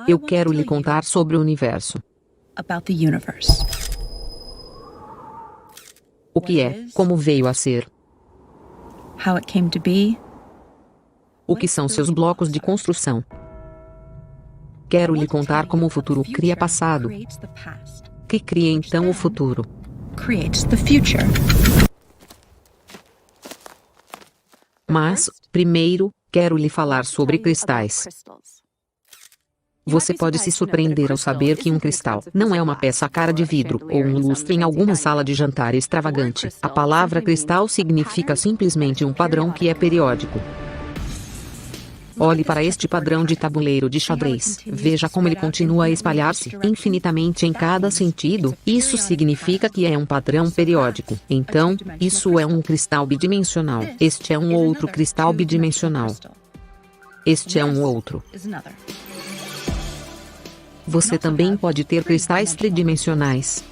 Eu quero lhe contar sobre o universo. O que é, como veio a ser. O que são seus blocos de construção. Quero lhe contar como o futuro cria passado, que cria então o futuro. Mas, primeiro, quero lhe falar sobre cristais. Você pode se surpreender ao saber que um cristal não é uma peça cara de vidro ou um lustre em alguma sala de jantar extravagante. A palavra cristal significa simplesmente um padrão que é periódico. Olhe para este padrão de tabuleiro de xadrez. Veja como ele continua a espalhar-se infinitamente em cada sentido. Isso significa que é um padrão periódico. Então, isso é um cristal bidimensional. Este é um outro cristal bidimensional. Este é um outro. Você também pode ter cristais tridimensionais.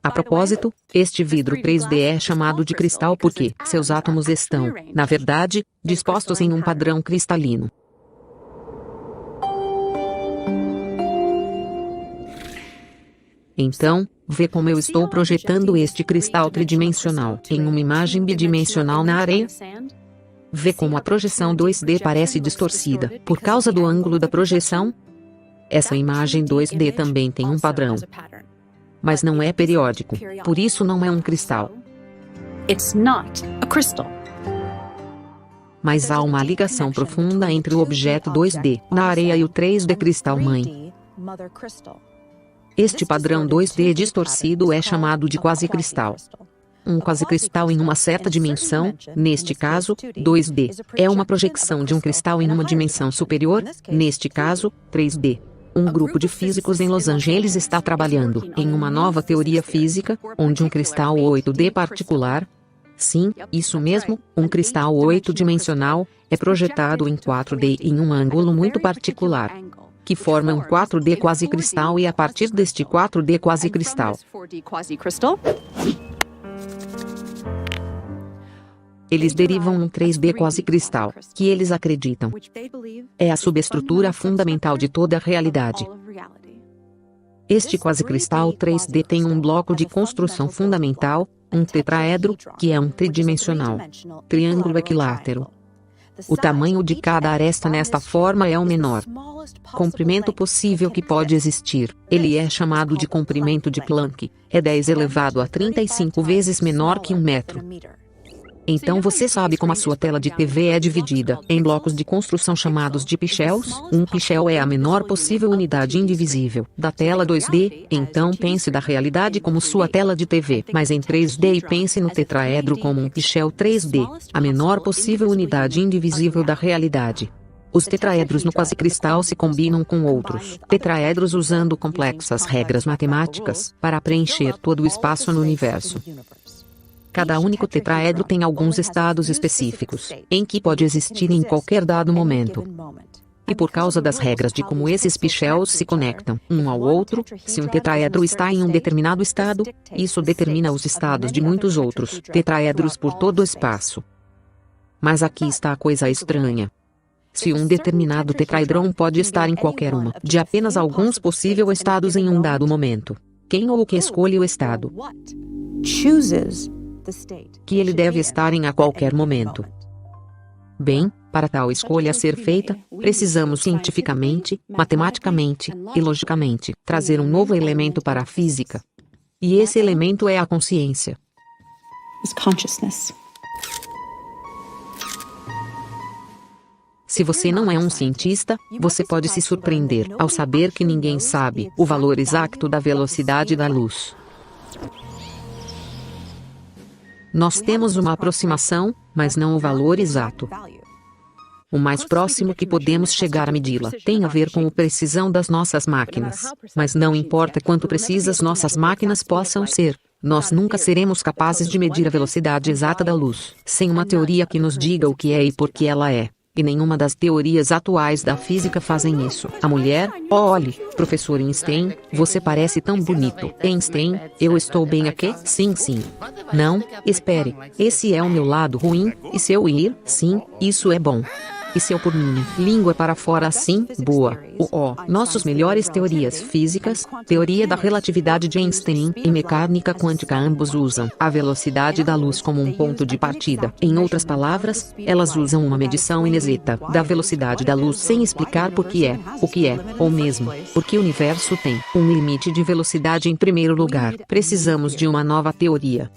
A propósito, este vidro 3D é chamado de cristal porque seus átomos estão, na verdade, dispostos em um padrão cristalino. Então, vê como eu estou projetando este cristal tridimensional em uma imagem bidimensional na areia? Vê como a projeção 2D parece distorcida por causa do ângulo da projeção? Essa imagem 2D também tem um padrão, mas não é periódico, por isso não é um cristal. Mas há uma ligação profunda entre o objeto 2D na areia e o 3D cristal-mãe. Este padrão 2D distorcido é chamado de quasicristal. Um quasicristal em uma certa dimensão, neste caso, 2D, é uma projeção de um cristal em uma dimensão superior, neste caso, 3D. Um grupo de físicos em Los Angeles está trabalhando em uma nova teoria física, onde um cristal 8D particular, sim, isso mesmo, um cristal 8-dimensional, é projetado em 4D em um ângulo muito particular, que forma um 4D quasicristal e a partir deste 4D quasicristal, eles derivam um 3D quasicristal, que eles acreditam é a subestrutura fundamental de toda a realidade. Este quasicristal 3D tem um bloco de construção fundamental, um tetraedro, que é um tridimensional triângulo equilátero. O tamanho de cada aresta nesta forma é o menor comprimento possível que pode existir. Ele é chamado de comprimento de Planck. É 10 elevado a 35 vezes menor que 1 metro. Então você sabe como a sua tela de TV é dividida em blocos de construção chamados de pixels? Um pixel é a menor possível unidade indivisível da tela 2D, então pense da realidade como sua tela de TV, mas em 3D e pense no tetraedro como um pixel 3D, a menor possível unidade indivisível da realidade. Os tetraedros no quasicristal se combinam com outros tetraedros usando complexas regras matemáticas para preencher todo o espaço no universo. Cada único tetraedro tem alguns estados específicos, em que pode existir em qualquer dado momento. E por causa das regras de como esses pixels se conectam um ao outro, se um tetraedro está em um determinado estado, isso determina os estados de muitos outros tetraedros por todo o espaço. Mas aqui está a coisa estranha. Se um determinado tetraedrão pode estar em qualquer uma de apenas alguns possíveis estados em um dado momento, quem ou o que escolhe o estado que ele deve estar em a qualquer momento? Bem, para tal escolha ser feita, precisamos cientificamente, matematicamente e logicamente trazer um novo elemento para a física. E esse elemento é a consciência. Se você não é um cientista, você pode se surpreender ao saber que ninguém sabe o valor exato da velocidade da luz. Nós temos uma aproximação, mas não o valor exato. O mais próximo que podemos chegar a medi-la tem a ver com a precisão das nossas máquinas. Mas não importa quanto precisas nossas máquinas possam ser, nós nunca seremos capazes de medir a velocidade exata da luz, sem uma teoria que nos diga o que é e por que ela é. E nenhuma das teorias atuais da física fazem isso. A mulher, olhe, professor Einstein, você parece tão bonito. Einstein, eu estou bem aqui? Sim, sim. Não, espere, esse é o meu lado ruim, e se eu ir, sim, isso é bom. e seu por mim, língua para fora assim, boa, nossos melhores teorias físicas, teoria da relatividade de Einstein e mecânica quântica ambos usam a velocidade da luz como um ponto de partida. Em outras palavras, elas usam uma medição inexata da velocidade da luz sem explicar o que é, ou mesmo, porque o universo tem um limite de velocidade em primeiro lugar. Precisamos de uma nova teoria.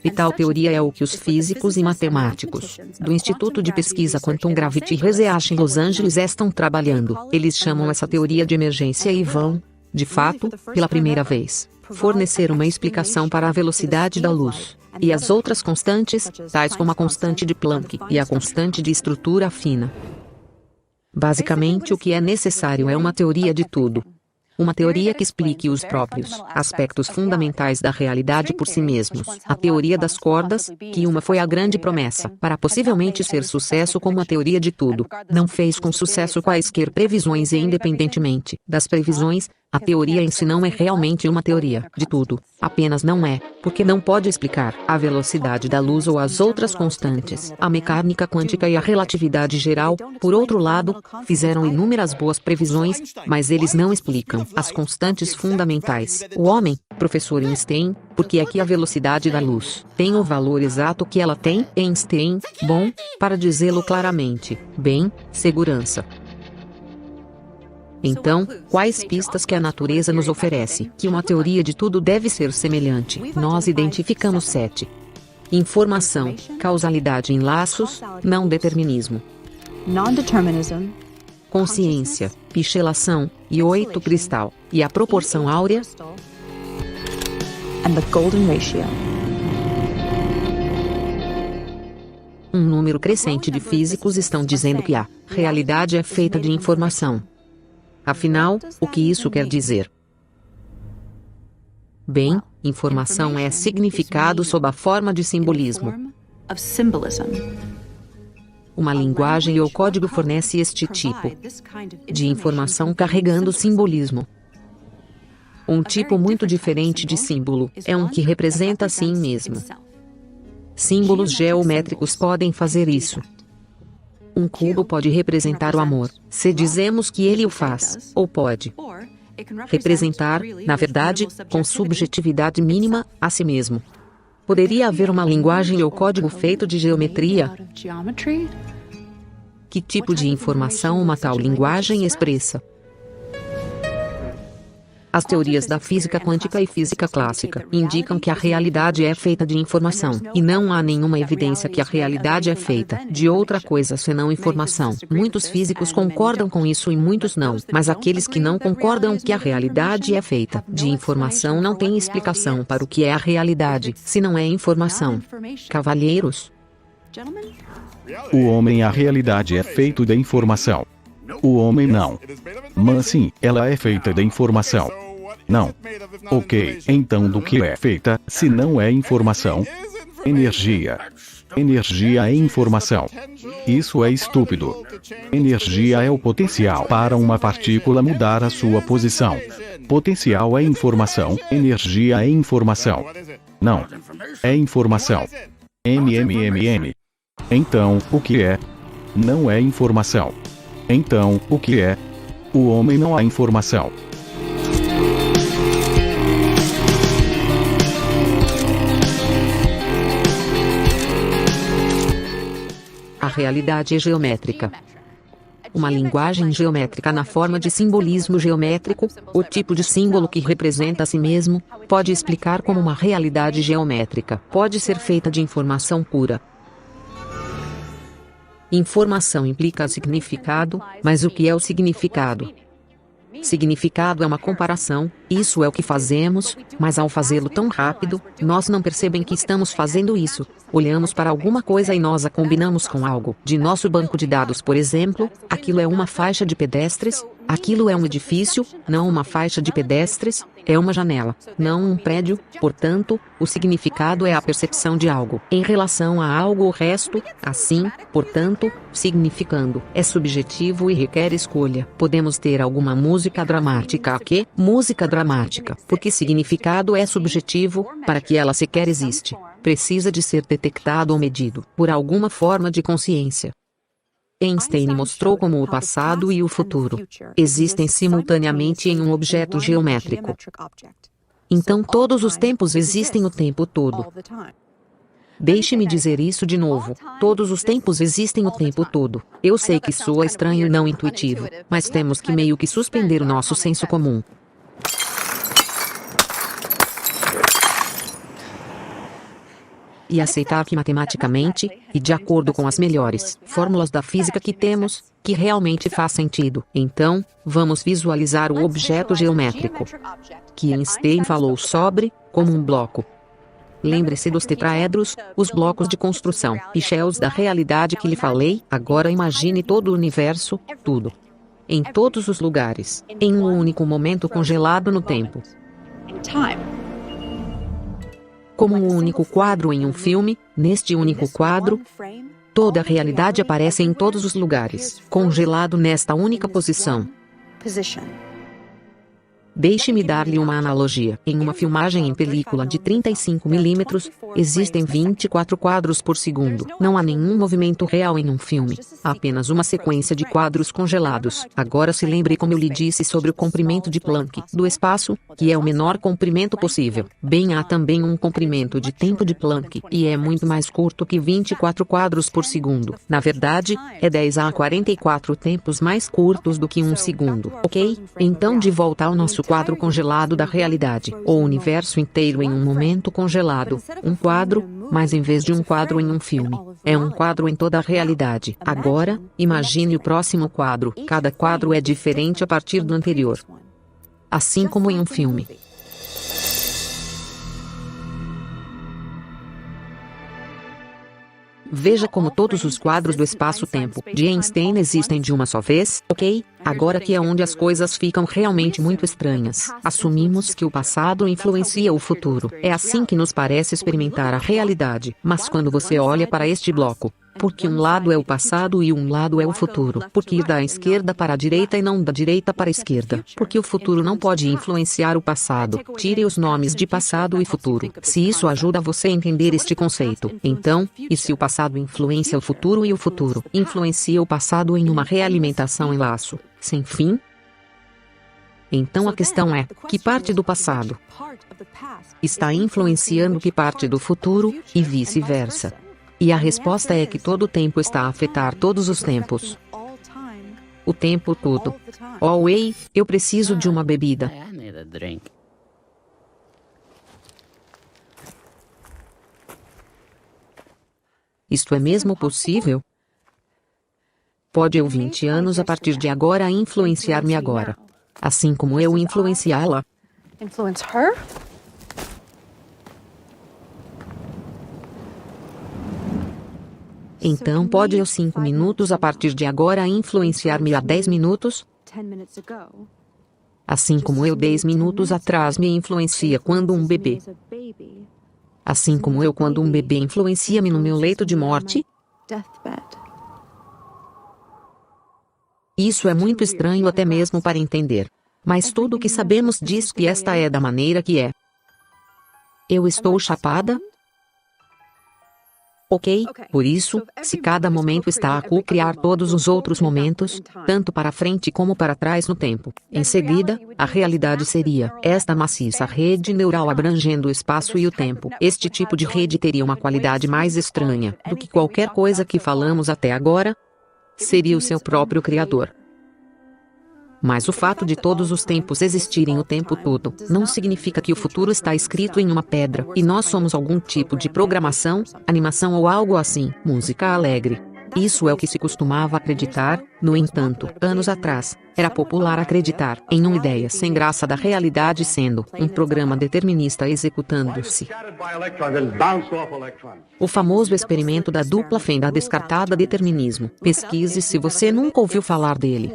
E tal teoria é o que os físicos e matemáticos do Instituto de Pesquisa Quantum Gravity Research em Los Angeles estão trabalhando. Eles chamam essa teoria de emergência e vão, de fato, pela primeira vez, fornecer uma explicação para a velocidade da luz e as outras constantes, tais como a constante de Planck e a constante de estrutura fina. Basicamente, o que é necessário é uma teoria de tudo. Uma teoria que explique os próprios aspectos fundamentais da realidade por si mesmos. A teoria das cordas, que uma foi a grande promessa para possivelmente ser sucesso como a teoria de tudo, não fez com sucesso quaisquer previsões e independentemente das previsões, a teoria em si não é realmente uma teoria de tudo. Apenas não é, porque não pode explicar a velocidade da luz ou as outras constantes. A mecânica quântica e a relatividade geral, por outro lado, fizeram inúmeras boas previsões, mas eles não explicam as constantes fundamentais. O homem, professor Einstein, porque é que a velocidade da luz tem o valor exato que ela tem? Einstein, bom, para dizê-lo claramente, bem, segurança. Então, quais pistas que a natureza nos oferece? Que uma teoria de tudo deve ser semelhante. Nós identificamos 7. Informação, causalidade em laços, não determinismo. Consciência, pichelação, e 8 cristal, e a proporção áurea. Um número crescente de físicos estão dizendo que a realidade é feita de informação. Afinal, o que isso quer dizer? Bem, informação é significado sob a forma de simbolismo. Uma linguagem ou código fornece este tipo de informação carregando simbolismo. Um tipo muito diferente de símbolo é um que representa a si mesmo. Símbolos geométricos podem fazer isso. Um cubo pode representar o amor, se dizemos que ele o faz, ou pode representar, na verdade, com subjetividade mínima, a si mesmo. Poderia haver uma linguagem ou código feito de geometria? Que tipo de informação uma tal linguagem expressa? As teorias da física quântica e física clássica indicam que a realidade é feita de informação, e não há nenhuma evidência que a realidade é feita de outra coisa senão informação. Muitos físicos concordam com isso e muitos não, mas aqueles que não concordam que a realidade é feita de informação não têm explicação para o que é a realidade, se não é informação. Cavalheiros? O homem, a realidade é feito de informação. O homem não. Mas sim, ela é feita de informação. Não. Ok, então do que é feita, se não é informação? Energia. Energia é informação. Isso é estúpido. Energia é o potencial para uma partícula mudar a sua posição. Potencial é informação, energia é informação. Não. É informação. MMMM. Então, o que é? Não é informação. Então, o que é? O homem não há informação. A realidade é geométrica. Uma linguagem geométrica na forma de simbolismo geométrico, o tipo de símbolo que representa a si mesmo, pode explicar como uma realidade geométrica pode ser feita de informação pura. Informação implica significado, mas o que é o significado? Significado é uma comparação, isso é o que fazemos, mas ao fazê-lo tão rápido, nós não percebemos que estamos fazendo isso. Olhamos para alguma coisa e nós a combinamos com algo. De nosso banco de dados, por exemplo, aquilo é uma faixa de pedestres, aquilo é um edifício, não uma faixa de pedestres, é uma janela, não um prédio, portanto, o significado é a percepção de algo. Em relação a algo o resto, assim, portanto, significando, é subjetivo e requer escolha. Podemos ter alguma música dramática aqui? Música dramática, porque significado é subjetivo, para que ela sequer existe, precisa de ser detectado ou medido, por alguma forma de consciência. Einstein mostrou como o passado e o futuro existem simultaneamente em um objeto geométrico. Então todos os tempos existem o tempo todo. Deixe-me dizer isso de novo. Todos os tempos existem o tempo todo. Eu sei que soa estranho e não intuitivo, mas temos que meio que suspender o nosso senso comum. E aceitar que matematicamente, e de acordo com as melhores fórmulas da física que temos, que realmente faz sentido. Então, vamos visualizar o objeto geométrico que Einstein falou sobre, como um bloco. Lembre-se dos tetraedros, os blocos de construção e shells da realidade que lhe falei. Agora imagine todo o universo, tudo. Em todos os lugares, em um único momento congelado no tempo. Como um único quadro em um filme, neste único quadro, toda a realidade aparece em todos os lugares, congelado nesta única posição. Deixe-me dar-lhe uma analogia. Em uma filmagem em película de 35 mm, existem 24 quadros por segundo. Não há nenhum movimento real em um filme. Há apenas uma sequência de quadros congelados. Agora se lembre como eu lhe disse sobre o comprimento de Planck do espaço, que é o menor comprimento possível. Bem, há também um comprimento de tempo de Planck, e é muito mais curto que 24 quadros por segundo. Na verdade, é 10 a 44 tempos mais curtos do que um segundo. Ok? Então de volta ao nosso quadro congelado da realidade. O universo inteiro em um momento congelado. Um quadro, mas em vez de um quadro em um filme, é um quadro em toda a realidade. Agora, imagine o próximo quadro. Cada quadro é diferente a partir do anterior. Assim como em um filme. Veja como todos os quadros do espaço-tempo de Einstein existem de uma só vez, ok? Agora que é onde as coisas ficam realmente muito estranhas. Assumimos que o passado influencia o futuro. É assim que nos parece experimentar a realidade. Mas quando você olha para este bloco, porque um lado é o passado e um lado é o futuro. Porque ir da esquerda para a direita e não da direita para a esquerda. Porque o futuro não pode influenciar o passado. Tire os nomes de passado e futuro. Se isso ajuda você a entender este conceito. Então, e se o passado influencia o futuro e o futuro influencia o passado em uma realimentação em laço sem fim? Então a questão é, que parte do passado está influenciando que parte do futuro, e vice-versa? E a resposta é que todo o tempo está a afetar todos os tempos. O tempo todo. Oh, ei, eu preciso de uma bebida. Isto é mesmo possível? Pode eu 20 anos a partir de agora influenciar-me agora, assim como eu influenciá-la? Então pode eu 5 minutos a partir de agora influenciar-me há 10 minutos? Assim como eu 10 minutos atrás me influencia quando um bebê. Assim como eu quando um bebê influencia-me no meu leito de morte? Isso é muito estranho até mesmo para entender. Mas tudo o que sabemos diz que esta é da maneira que é. Eu estou chapada? Ok, por isso, se cada momento está a co-criar todos os outros momentos, tanto para frente como para trás no tempo, em seguida, a realidade seria esta maciça rede neural abrangendo o espaço e o tempo. Este tipo de rede teria uma qualidade mais estranha do que qualquer coisa que falamos até agora. Seria o seu próprio criador. Mas o fato de todos os tempos existirem o tempo todo, não significa que o futuro está escrito em uma pedra, e nós somos algum tipo de programação, animação ou algo assim, música alegre. Isso é o que se costumava acreditar, no entanto, anos atrás, era popular acreditar em uma ideia sem graça da realidade sendo um programa determinista executando-se. O famoso experimento da dupla fenda descartada determinismo. Pesquise se você nunca ouviu falar dele.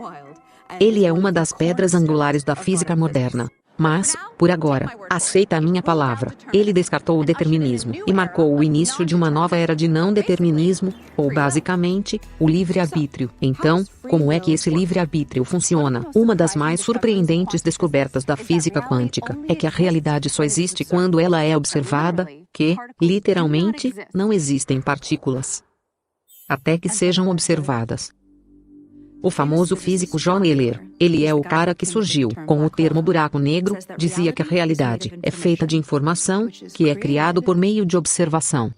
Ele é uma das pedras angulares da física moderna. Mas, por agora, aceita a minha palavra. Ele descartou o determinismo e marcou o início de uma nova era de não determinismo, ou basicamente, o livre-arbítrio. Então, como é que esse livre-arbítrio funciona? Uma das mais surpreendentes descobertas da física quântica é que a realidade só existe quando ela é observada, que, literalmente, não existem partículas até que sejam observadas. O famoso físico John Wheeler, ele é o cara que surgiu com o termo buraco negro, dizia que a realidade é feita de informação, que é criado por meio de observação.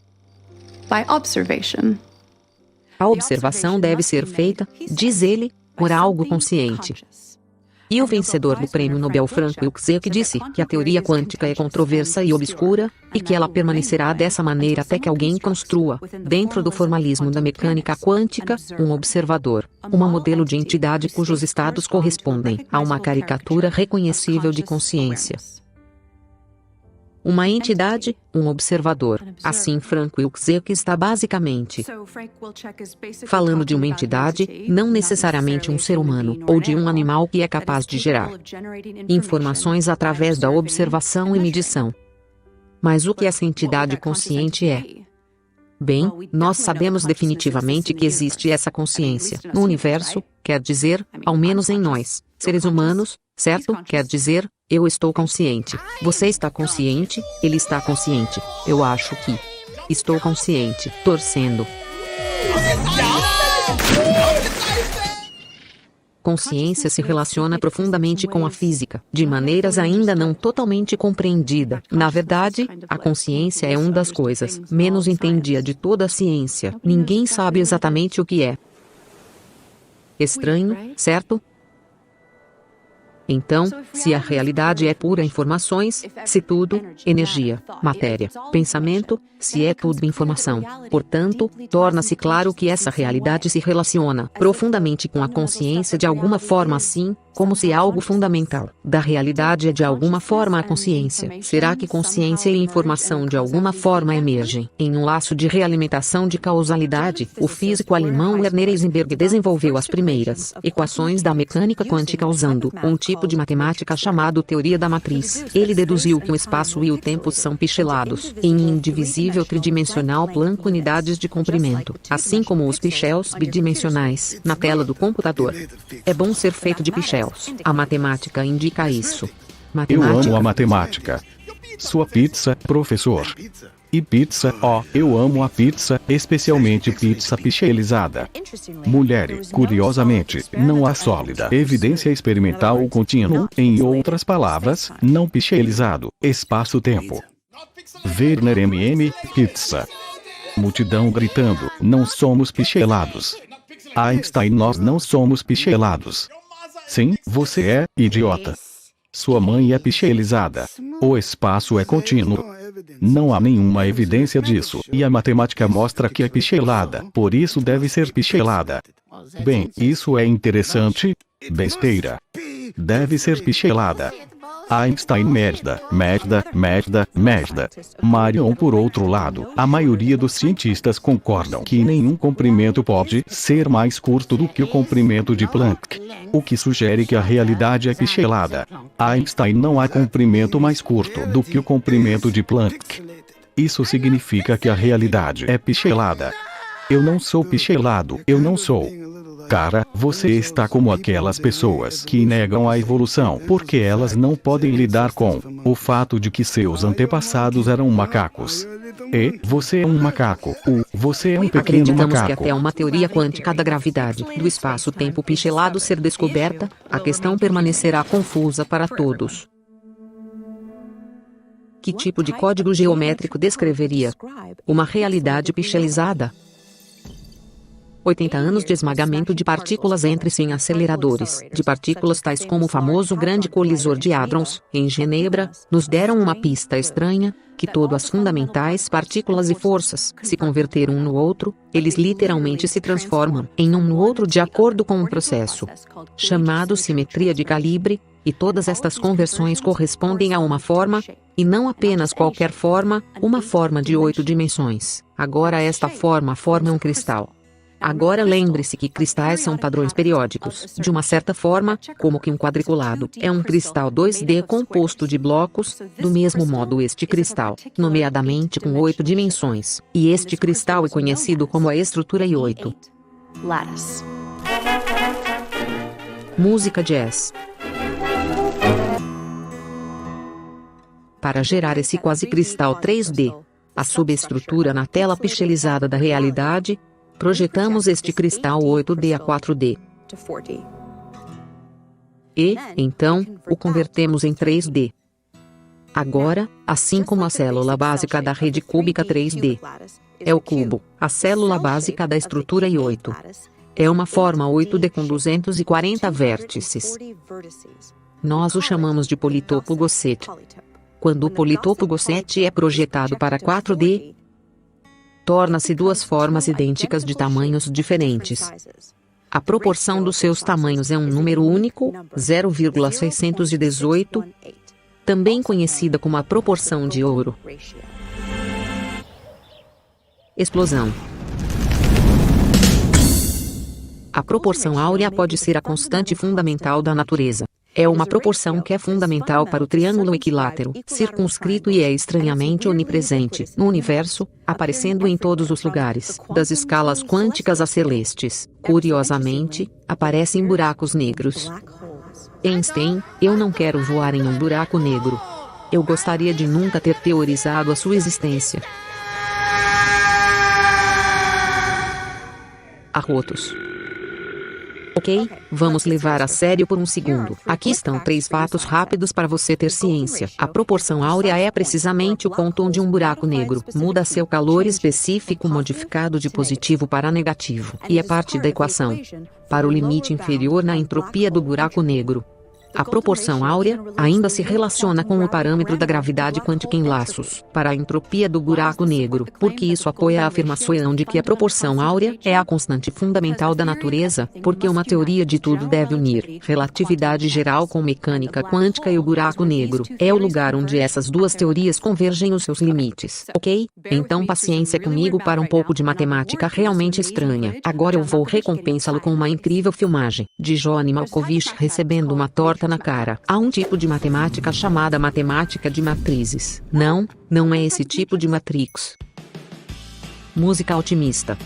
A observação deve ser feita, diz ele, por algo consciente. E o vencedor do Prêmio Nobel Frank Wilczek disse que a teoria quântica é controversa e obscura, e que ela permanecerá dessa maneira até que alguém construa, dentro do formalismo da mecânica quântica, um observador, um modelo de entidade cujos estados correspondem a uma caricatura reconhecível de consciência. Uma entidade, um observador. Assim Frank Wilczek está basicamente falando de uma entidade, não necessariamente um ser humano, ou de um animal que é capaz de gerar informações através da observação e medição. Mas o que essa entidade consciente é? Bem, nós sabemos definitivamente que existe essa consciência no universo, quer dizer, ao menos em nós, seres humanos, certo? Quer dizer, eu estou consciente, você está consciente, ele está consciente, eu acho que estou consciente, torcendo. Consciência se relaciona profundamente com a física, de maneiras ainda não totalmente compreendidas. Na verdade, a consciência é uma das coisas menos entendidas de toda a ciência. Ninguém sabe exatamente o que é. Estranho, certo? Então, se a realidade é pura informações, se tudo, energia, matéria, pensamento, se é tudo informação, portanto, torna-se claro que essa realidade se relaciona profundamente com a consciência de alguma forma assim, como se algo fundamental da realidade é de alguma forma a consciência. Será que consciência e informação de alguma forma emergem em um laço de realimentação de causalidade? O físico alemão Werner Heisenberg desenvolveu as primeiras equações da mecânica quântica usando um tipo de matemática chamado teoria da matriz. Ele deduziu que o espaço e o tempo são pichelados em indivisível tridimensional Planck unidades de comprimento, assim como os pichels bidimensionais na tela do computador. É bom ser feito de pichels. A matemática indica isso. Eu amo a matemática. Sua pizza, professor. E pizza, eu amo a pizza, especialmente pizza pichelizada. Mulheres, curiosamente, não há sólida evidência experimental contínua, em outras palavras, não pichelizado, espaço-tempo. Werner pizza. Multidão gritando, não somos pichelados. Einstein, nós não somos pichelados. Sim, você é, idiota. Sua mãe é pichelizada. O espaço é contínuo. Não há nenhuma evidência disso, e a matemática mostra que é pichelada, por isso deve ser pichelada. Bem, isso é interessante? Besteira. Deve ser pichelada. Einstein merda. Marion, por outro lado, a maioria dos cientistas concordam que nenhum comprimento pode ser mais curto do que o comprimento de Planck, o que sugere que a realidade é pichelada. Einstein, não há comprimento mais curto do que o comprimento de Planck. Isso significa que a realidade é pichelada. Eu não sou pichelado, eu não sou. Cara, você está como aquelas pessoas que negam a evolução porque elas não podem lidar com o fato de que seus antepassados eram macacos. E você é um macaco. Você é um pequeno Acreditamos macaco. que até uma teoria quântica da gravidade, do espaço-tempo pichelado ser descoberta, a questão permanecerá confusa para todos. Que tipo de código geométrico descreveria uma realidade pichelizada? 80 anos de esmagamento de partículas entre si em aceleradores de partículas tais como o famoso grande colisor de hadrons, em Genebra, nos deram uma pista estranha, que todas as fundamentais partículas e forças se converteram um no outro, eles literalmente se transformam em um no outro de acordo com um processo chamado simetria de calibre, e todas estas conversões correspondem a uma forma, e não apenas qualquer forma, uma forma de 8 dimensões. Agora esta forma forma um cristal. Agora lembre-se que cristais são padrões periódicos, de uma certa forma, como que um quadriculado é um cristal 2D composto de blocos, do mesmo modo este cristal, nomeadamente com 8 dimensões, e este cristal é conhecido como a estrutura I8. Música jazz. Para gerar esse quase-cristal 3D, a subestrutura na tela pixelizada da realidade, projetamos este cristal 8D a 4D. E, então, o convertemos em 3D. Agora, assim como a célula básica da rede cúbica 3D é o cubo, a célula básica da estrutura I8 é uma forma 8D com 240 vértices. Nós o chamamos de politopo Gosset. Quando o politopo Gosset é projetado para 4D, torna-se duas formas idênticas de tamanhos diferentes. A proporção dos seus tamanhos é um número único, 0,618, também conhecida como a proporção de ouro. Explosão. A proporção áurea pode ser a constante fundamental da natureza. É uma proporção que é fundamental para o triângulo equilátero, circunscrito e é estranhamente onipresente no universo, aparecendo em todos os lugares, das escalas quânticas a celestes. Curiosamente, aparece em buracos negros. Einstein, eu não quero voar em um buraco negro. Eu gostaria de nunca ter teorizado a sua existência. Arrotos. Ok, vamos levar a sério por um segundo. Aqui estão 3 fatos rápidos para você ter ciência. A proporção áurea é precisamente o ponto onde um buraco negro muda seu calor específico modificado de positivo para negativo, e é parte da equação para o limite inferior na entropia do buraco negro. A proporção áurea ainda se relaciona com o parâmetro da gravidade quântica em laços para a entropia do buraco negro, porque isso apoia a afirmação de que a proporção áurea é a constante fundamental da natureza, porque uma teoria de tudo deve unir relatividade geral com mecânica quântica e o buraco negro é o lugar onde essas duas teorias convergem os seus limites. Ok? Então paciência comigo para um pouco de matemática realmente estranha. Agora eu vou recompensá-lo com uma incrível filmagem de John Malkovich recebendo uma torta na cara. Há um tipo de matemática chamada matemática de matrizes. Não é esse tipo de matrix. Música otimista.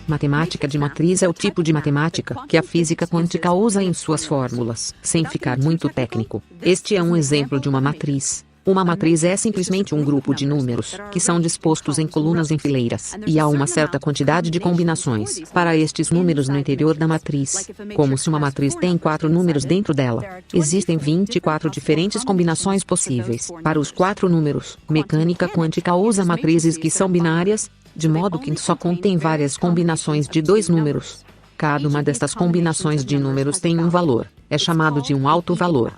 Matemática de matriz é o tipo de matemática que a física quântica usa em suas fórmulas, sem ficar muito técnico. Este é um exemplo de uma matriz. Uma matriz é simplesmente um grupo de números, que são dispostos em colunas em fileiras, e há uma certa quantidade de combinações para estes números no interior da matriz. Como se uma matriz tem 4 números dentro dela. Existem 24 diferentes combinações possíveis para os 4 números. Mecânica quântica usa matrizes que são binárias, de modo que só contém várias combinações de 2 números. Cada uma destas combinações de números tem um valor, é chamado de um alto valor.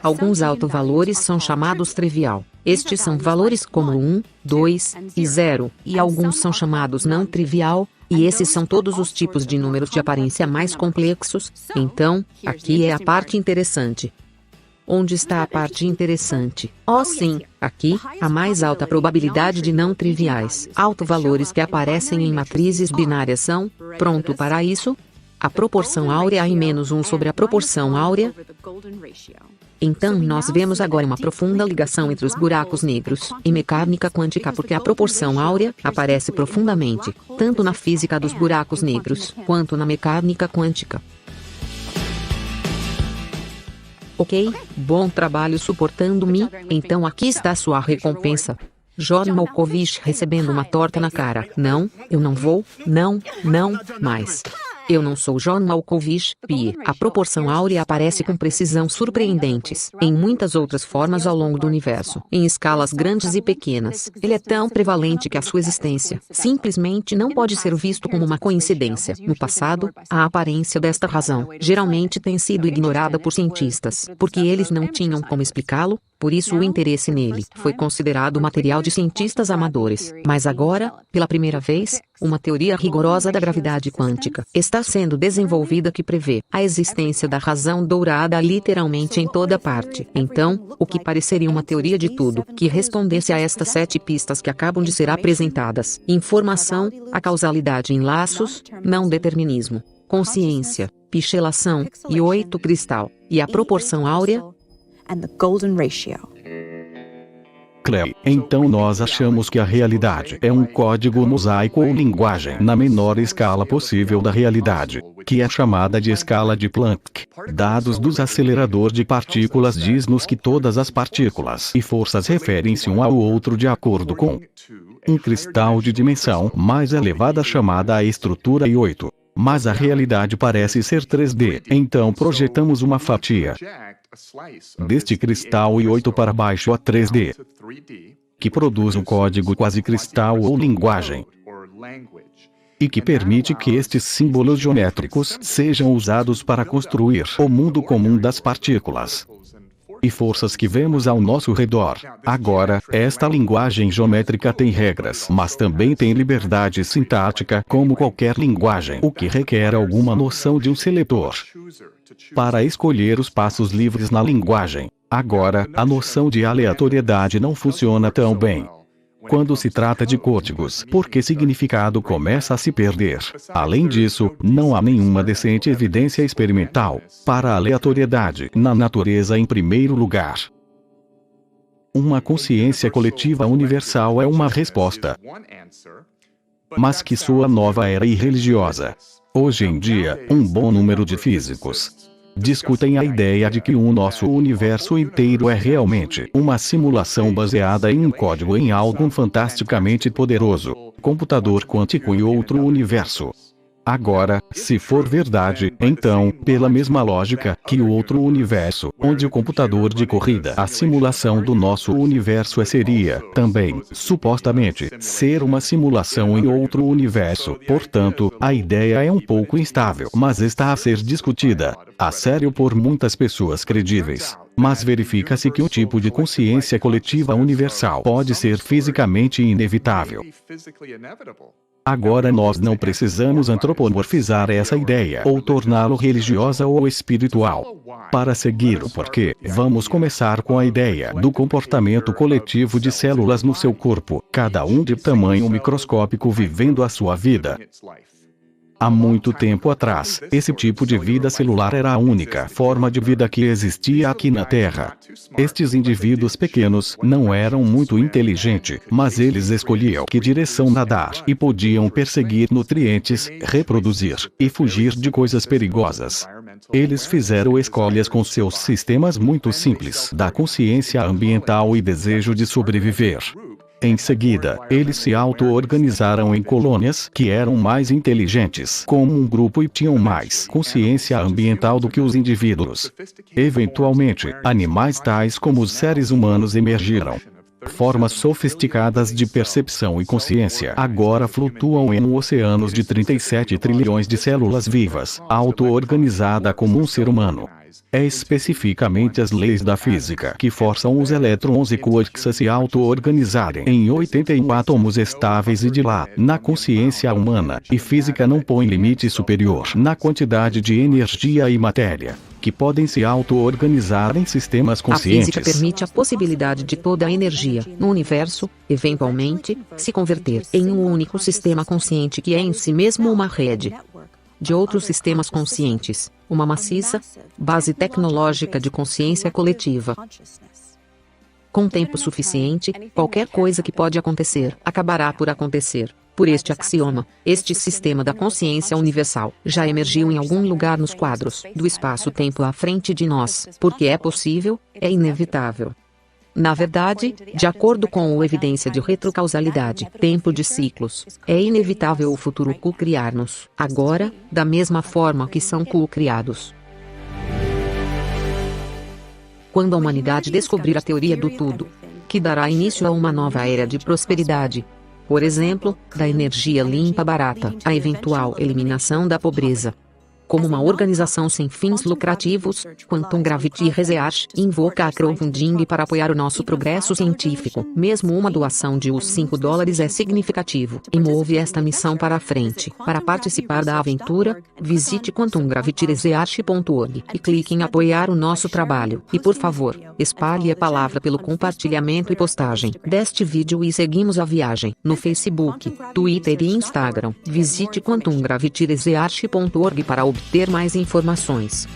Alguns alto-valores são chamados trivial. Estes são valores como 1, 2 e 0, e alguns são chamados não trivial, e esses são todos os tipos de números de aparência mais complexos. Então, aqui é a parte interessante. Onde está a parte interessante? Oh sim, aqui, a mais alta probabilidade de não triviais. Alto-valores que aparecem em matrizes binárias são, pronto para isso? A proporção áurea n-1 sobre a proporção áurea. Então nós vemos agora uma profunda ligação entre os buracos negros e mecânica quântica porque a proporção áurea aparece profundamente, tanto na física dos buracos negros, quanto na mecânica quântica. Ok? Bom trabalho suportando-me, então aqui está sua recompensa. John Malkovich recebendo uma torta na cara. Não, eu não vou, não, mais. Eu não sou John Malkovich, Pie. A proporção áurea aparece com precisão surpreendentes em muitas outras formas ao longo do universo, em escalas grandes e pequenas. Ele é tão prevalente que a sua existência simplesmente não pode ser visto como uma coincidência. No passado, a aparência desta razão geralmente tem sido ignorada por cientistas, porque eles não tinham como explicá-lo. Por isso o interesse nele foi considerado material de cientistas amadores. Mas agora, pela primeira vez, uma teoria rigorosa da gravidade quântica está sendo desenvolvida que prevê a existência da razão dourada literalmente em toda parte. Então, o que pareceria uma teoria de tudo que respondesse a estas 7 pistas que acabam de ser apresentadas: informação, a causalidade em laços, não determinismo, consciência, pichelação, e 8 cristal, e a proporção áurea. Clay, então nós achamos que a realidade é um código mosaico ou linguagem na menor escala possível da realidade, que é chamada de escala de Planck. Dados do acelerador de partículas diz-nos que todas as partículas e forças referem-se um ao outro de acordo com um cristal de dimensão mais elevada chamada a estrutura I8. Mas a realidade parece ser 3D, então projetamos uma fatia deste cristal I8 para baixo a 3D, que produz um código quase cristal ou linguagem, e que permite que estes símbolos geométricos sejam usados para construir o mundo comum das partículas e forças que vemos ao nosso redor. Agora, esta linguagem geométrica tem regras, mas também tem liberdade sintática como qualquer linguagem, o que requer alguma noção de um seletor para escolher os passos livres na linguagem. Agora, a noção de aleatoriedade não funciona tão bem quando se trata de códigos, porque significado começa a se perder. Além disso, não há nenhuma decente evidência experimental para a aleatoriedade na natureza em primeiro lugar. Uma consciência coletiva universal é uma resposta, mas que soa nova era e religiosa. Hoje em dia, um bom número de físicos discutem a ideia de que o nosso universo inteiro é realmente uma simulação baseada em um código em algo fantasticamente poderoso, computador quântico e outro universo. Agora, se for verdade, então, pela mesma lógica, que o outro universo, onde o computador de corrida, a simulação do nosso universo seria, também, supostamente, ser uma simulação em outro universo. Portanto, a ideia é um pouco instável, mas está a ser discutida a sério por muitas pessoas credíveis. Mas verifica-se que um tipo de consciência coletiva universal pode ser fisicamente inevitável. Agora nós não precisamos antropomorfizar essa ideia ou torná-lo religiosa ou espiritual. Para seguir o porquê, vamos começar com a ideia do comportamento coletivo de células no seu corpo, cada um de tamanho microscópico vivendo a sua vida. Há muito tempo atrás, esse tipo de vida celular era a única forma de vida que existia aqui na Terra. Estes indivíduos pequenos não eram muito inteligentes, mas eles escolhiam que direção nadar e podiam perseguir nutrientes, reproduzir e fugir de coisas perigosas. Eles fizeram escolhas com seus sistemas muito simples da consciência ambiental e desejo de sobreviver. Em seguida, eles se auto-organizaram em colônias que eram mais inteligentes como um grupo e tinham mais consciência ambiental do que os indivíduos. Eventualmente, animais tais como os seres humanos emergiram. Formas sofisticadas de percepção e consciência agora flutuam em oceanos de 37 trilhões de células vivas, auto-organizada como um ser humano. É especificamente as leis da física que forçam os elétrons e quarks a se auto-organizarem em 81 átomos estáveis e de lá, na consciência humana, e física não põe limite superior na quantidade de energia e matéria que podem se auto-organizar em sistemas conscientes. A física permite a possibilidade de toda a energia no universo, eventualmente, se converter em um único sistema consciente que é em si mesmo uma rede de outros sistemas conscientes, uma maciça base tecnológica de consciência coletiva. Com tempo suficiente, qualquer coisa que pode acontecer, acabará por acontecer. Por este axioma, este sistema da consciência universal já emergiu em algum lugar nos quadros do espaço-tempo à frente de nós, porque é possível, é inevitável. Na verdade, de acordo com a evidência de retrocausalidade, tempo de ciclos, é inevitável o futuro co-criar-nos, agora, da mesma forma que são co-criados. Quando a humanidade descobrir a teoria do tudo, que dará início a uma nova era de prosperidade, por exemplo, da energia limpa barata, a eventual eliminação da pobreza. Como uma organização sem fins lucrativos, Quantum Gravity Research invoca a crowdfunding para apoiar o nosso progresso científico. Mesmo uma doação de $5 é significativo e move esta missão para a frente. Para participar da aventura, visite quantumgravityresearch.org e clique em apoiar o nosso trabalho. E por favor, espalhe a palavra pelo compartilhamento e postagem deste vídeo e seguimos a viagem no Facebook, Twitter e Instagram. Visite quantumgravityresearch.org para obter mais informações.